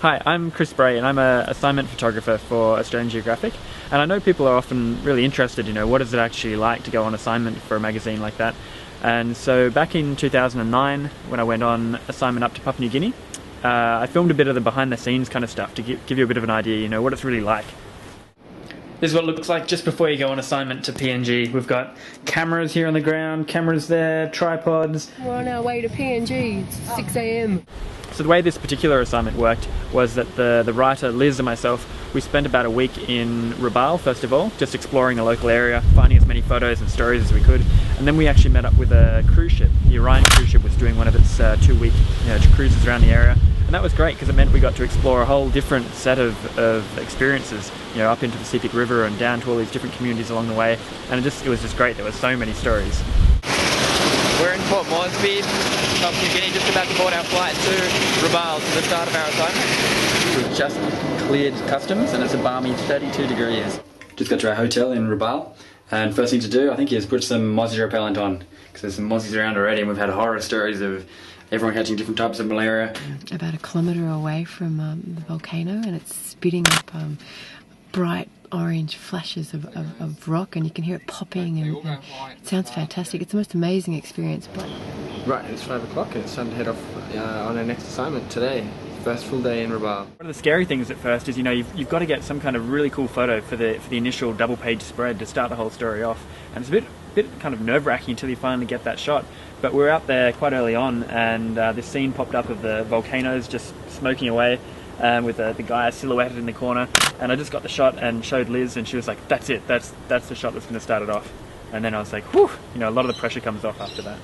Hi, I'm Chris Bray and I'm an assignment photographer for Australian Geographic, and I know people are often really interested, what is it actually like to go on assignment for a magazine like that. And so back in 2009, when I went on assignment up to Papua New Guinea, I filmed a bit of the behind the scenes kind of stuff to give you a bit of an idea, what it's really like. This is what it looks like just before you go on assignment to PNG. We've got cameras here on the ground, cameras there, tripods. We're on our way to PNG, it's 6 AM. So the way this particular assignment worked was that the writer, Liz, and myself, we spent about a week in Rabaul, first of all, just exploring the local area, finding as many photos and stories as we could. And then we actually met up with a cruise ship. The Orion cruise ship was doing one of its 2-week cruises around the area. And that was great because it meant we got to explore a whole different set of experiences, up into the Sepik River and down to all these different communities along the way. And it was just great. There were so many stories. We're in Port Moresby, Papua New Guinea, just about to board our flight to Rabaul, to the start of our assignment. We've just cleared customs and it's a balmy 32 degrees. Just got to our hotel in Rabaul, and first thing to do, I think, is put some mozzie repellent on, because there's some mozzies around already, and we've had horror stories of everyone catching different types of malaria. About 1 kilometre away from the volcano, and it's spitting up bright orange flashes of rock, and you can hear it popping, and it sounds fantastic. It's the most amazing experience. Right, it's 5 o'clock and it's time to head off on our next assignment today. First full day in Rabaul. One of the scary things at first is, you've got to get some kind of really cool photo for the initial double-page spread to start the whole story off, and it's a bit kind of nerve-wracking until you finally get that shot. But we're out there quite early on, and this scene popped up of the volcanoes just smoking away, with the guy silhouetted in the corner, and I just got the shot and showed Liz, and she was like, "That's it. That's the shot that's going to start it off." And then I was like, "Whew!" A lot of the pressure comes off after that.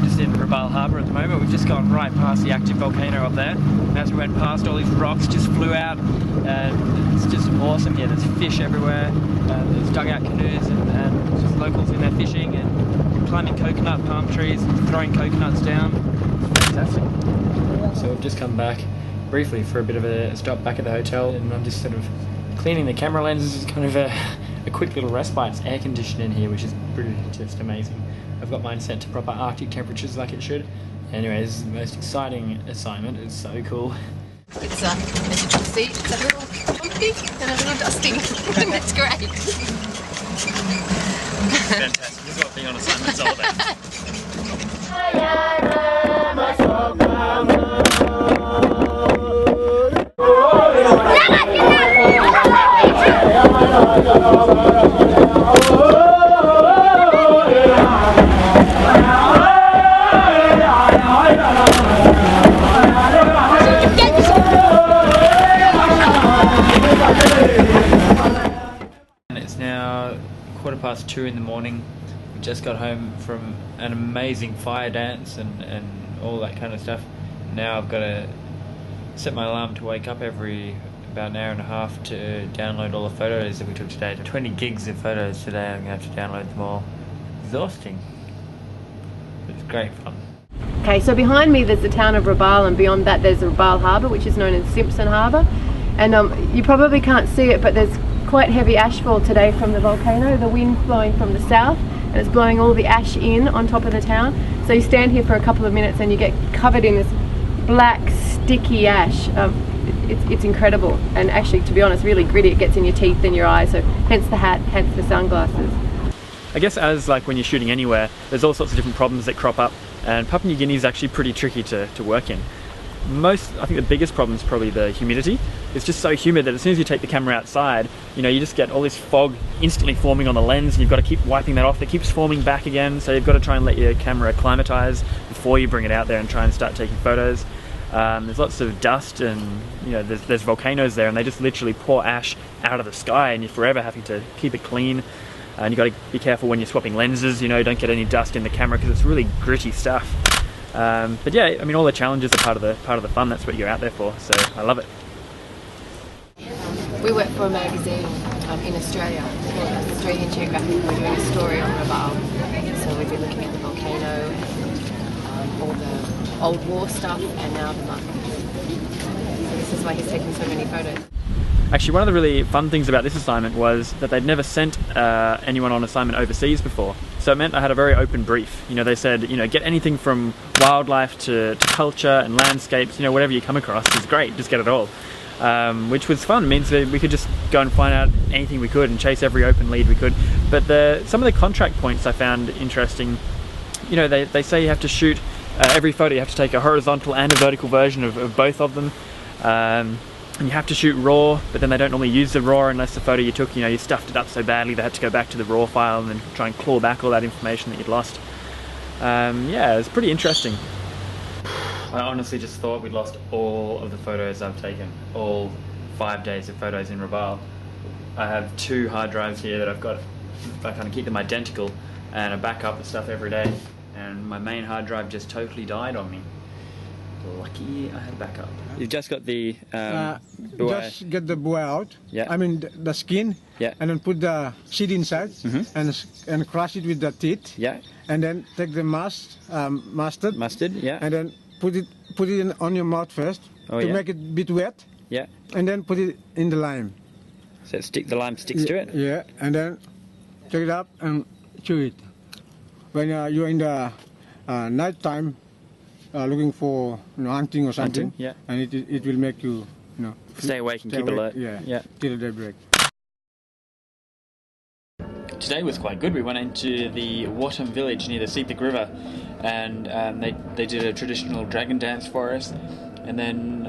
Just in Rabaul Harbour at the moment. We've just gone right past the active volcano up there, and as we went past, all these rocks just flew out, and it's just awesome here. There's fish everywhere. There's dugout canoes and just locals in there fishing and climbing coconut palm trees, throwing coconuts down. Fantastic. So we've just come back briefly for a bit of a stop back at the hotel, and I'm just sort of cleaning the camera lenses. It's kind of a quick little respite. It's air conditioned in here, which is pretty just amazing. I've got mine set to proper Arctic temperatures like it should. Anyway, this is the most exciting assignment. It's so cool. It's as you can see, it's a little bumpy and a little dusty, and it's great. Fantastic. This is what being on assignment is all about. It's now 2:15 in the morning. We just got home from an amazing fire dance and all that kind of stuff. Now I've got to set my alarm to wake up every about an hour and a half to download all the photos that we took today. 20 gigs of photos today. I'm going to have to download them all. Exhausting, but it's great fun. Okay, so behind me there's the town of Rabaul, and beyond that there's the Rabaul Harbour, which is known as Simpson Harbour. And you probably can't see it, but there's quite heavy ashfall today from the volcano. The wind's blowing from the south, and it's blowing all the ash in on top of the town. So you stand here for a couple of minutes and you get covered in this black, sticky ash. It's incredible, and actually, to be honest, really gritty. It gets in your teeth and your eyes, so hence the hat, hence the sunglasses. I guess as when you're shooting anywhere, there's all sorts of different problems that crop up, and Papua New Guinea is actually pretty tricky to work in. I think the biggest problem is probably the humidity. It's just so humid that as soon as you take the camera outside, you just get all this fog instantly forming on the lens, and you've got to keep wiping that off. It keeps forming back again, so you've got to try and let your camera acclimatise before you bring it out there and try and start taking photos. There's lots of dust, and there's volcanoes there, and they just literally pour ash out of the sky, and you're forever having to keep it clean. And you've got to be careful when you're swapping lenses, don't get any dust in the camera, because it's really gritty stuff. But yeah, all the challenges are part of the fun. That's what you're out there for, so I love it. We work for a magazine in Australia called Australian Geographic. We're doing a story on Rabaul. So we've been looking at the volcano, all the old war stuff, and now the market. So this is why he's taking so many photos. Actually, one of the really fun things about this assignment was that they'd never sent anyone on assignment overseas before. So So it meant I had a very open brief. You know, they said, you know, get anything from wildlife to culture and landscapes, you know, whatever you come across is great, just get it all. Which was fun. It means that we could just go and find out anything we could and chase every open lead we could. But some of the contract points I found interesting. You know, they say you have to shoot every photo, you have to take a horizontal and a vertical version of both of them. And you have to shoot RAW, but then they don't normally use the RAW unless the photo you took, you know, you stuffed it up so badly they had to go back to the RAW file and then try and claw back all that information that you'd lost. Yeah, it was pretty interesting. I honestly just thought we'd lost all of the photos I've taken, all 5 days of photos in Rabaul. I have 2 hard drives here that I've got, I kind of keep them identical, and I back up the stuff every day, and my main hard drive just totally died on me. Lucky I had a backup. You've just got the just get the buoy out. Yeah. I mean the skin. Yeah. And then put the seed inside and crush it with the teeth. Yeah. And then take the mustard. Mustard. Yeah. And then put it in, on your mouth first to make it a bit wet. Yeah. And then put it in the lime. So the lime sticks to it. Yeah. And then take it up and chew it. When you're in the night time. Looking for, you know, hunting or something, Hunting, yeah. And it will make you, you know, Stay awake and keep alert. Yeah. Till daybreak. Today was quite good. We went into the Wattam village near the Sepik River, and they did a traditional dragon dance for us. And then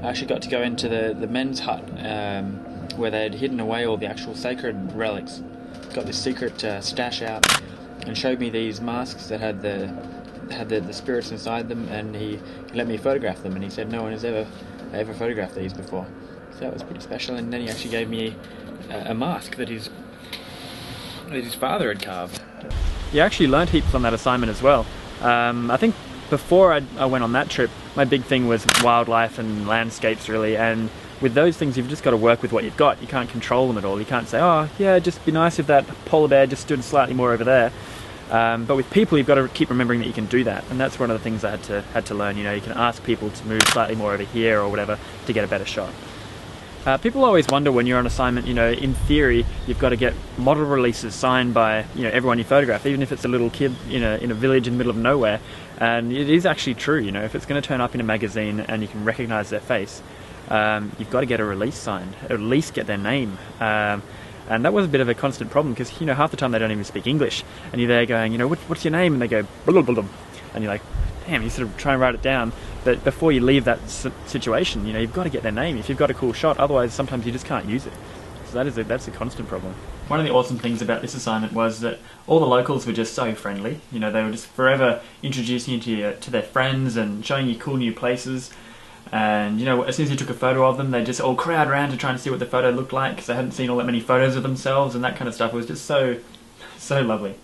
I actually got to go into the men's hut where they had hidden away all the actual sacred relics. Got this secret stash out, and showed me these masks that had the spirits inside them, and he let me photograph them, and he said no one has ever photographed these before. So that was pretty special. And then he actually gave me a mask that his father had carved. You actually learnt heaps on that assignment as well. I think before I went on that trip, my big thing was wildlife and landscapes really, and with those things you've just got to work with what you've got. You can't control them at all. You can't say, oh yeah, it'd just be nice if that polar bear just stood slightly more over there. But with people, you've got to keep remembering that you can do that, and that's one of the things I had to learn. You know, you can ask people to move slightly more over here or whatever to get a better shot. People always wonder when you're on assignment, you know, in theory, you've got to get model releases signed by, you know, everyone you photograph, even if it's a little kid in a village in the middle of nowhere. And it is actually true, you know, if it's going to turn up in a magazine and you can recognize their face, you've got to get a release signed, or at least get their name. And that was a bit of a constant problem because, you know, half the time they don't even speak English, and you're there going, you know, what's your name? And they go, blah, blah, blah, and you're like, damn, you sort of try and write it down. But before you leave that situation, you know, you've got to get their name if you've got a cool shot. Otherwise, sometimes you just can't use it. So that's a constant problem. One of the awesome things about this assignment was that all the locals were just so friendly. You know, they were just forever introducing you to their friends and showing you cool new places. And, you know, as soon as you took a photo of them, they'd just all crowd around to try and see what the photo looked like because they hadn't seen all that many photos of themselves and that kind of stuff. It was just so lovely.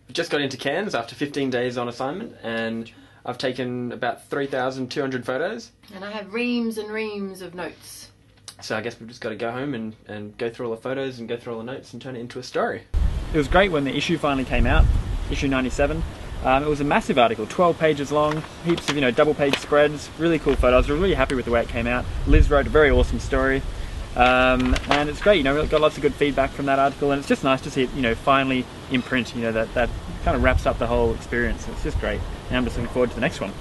We just got into Cairns after 15 days on assignment, and I've taken about 3,200 photos. And I have reams and reams of notes. So I guess we've just got to go home and go through all the photos and go through all the notes and turn it into a story. It was great when the issue finally came out, issue 97. It was a massive article, 12 pages long, heaps of, you know, double-page spreads, really cool photos. I was really happy with the way it came out. Liz wrote a very awesome story, and it's great. You know, we got lots of good feedback from that article, and it's just nice to see it, you know, finally in print. You know, that kind of wraps up the whole experience. It's just great. And I'm just looking forward to the next one.